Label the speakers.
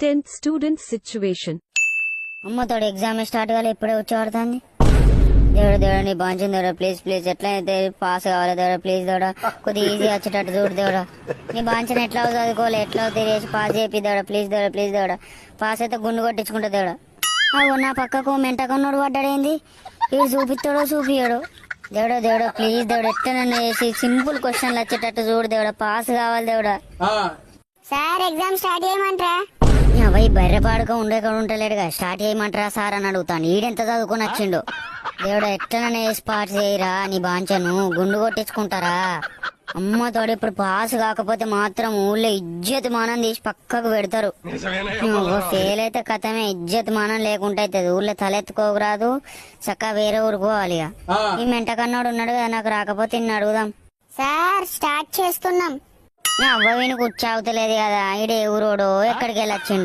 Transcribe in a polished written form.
Speaker 1: 10th student situation.
Speaker 2: అమ్మ తోడు exam start కాలే ఇప్పుడే వచ్చి పడుతుంది. దేవుడు దేవుడు నీ బాంచింది దేవుడా, ప్లీజ్ ప్లీజ్ ఎట్లా అయితే పాస్ కావాలి దేవుడా, ప్లీజ్ దేవుడా కొద్దిగా ఈజీ వచ్చేటట్టు చూడు దేవుడా. నీ బాంచని ఎట్లా చదువుకోవాలి, ఎట్లా తిరిగేసి పాస్ చేపి దేవుడా, ప్లీజ్ దేవుడా, ప్లీజ్ దేవుడా. పాస్ అయితే గుండు కొట్టించుకుంటా దేవుడా. అవు నా పక్కకు మెంటకన్నోడు పడ్డాడేంది, వీడు చూపిస్తాడో చూపియాడు. దేవుడా దేవుడా ప్లీజ్ దేవుడా, ఎట్లా నన్ను వేసి సింపుల్ క్వశ్చన్లు వచ్చేటట్టు చూడు దేవుడా, పాస్ కావాలి దేవుడా.
Speaker 3: సార్ ఎగ్జామ్ స్టార్ట్ చేయమంటారా?
Speaker 2: అవై బర్రె పాడుగా ఉండే కూడా ఉంటలేడుగా, స్టార్ట్ చేయమంటారా సార్ అని అడుగుతాను. ఈడెంత చదువుకొని వచ్చిండు దేవుడా, ఎట్లనే స్పాట్ చేయరా నీ బాంచను, గుండు కొట్టించుకుంటారా. అమ్మ తోడు ఇప్పుడు పాస్ కాకపోతే మాత్రం ఊళ్ళో ఇజ్జత్ మానం తీసి పక్కకు పెడతారు. ఫెయిల్ అయితే కథమే, ఇజ్జత్ మానం లేకుండా అవుతుంది. ఊళ్ళో తలెత్తుకోరాదు, చక్కగా వేరే ఊరు పోవాలి. ఈ మెంటకన్నోడు ఉన్నాడు కదా, నాకు రాకపోతే ఇన్ని అడుగుదాం.
Speaker 3: సార్ స్టార్ట్ చేస్తున్నాం.
Speaker 2: అవ్వ వీని కూర్చోవుతలేదు కదా, ఈడే ఊరోడో ఎక్కడికి వెళ్ళొచ్చిండు.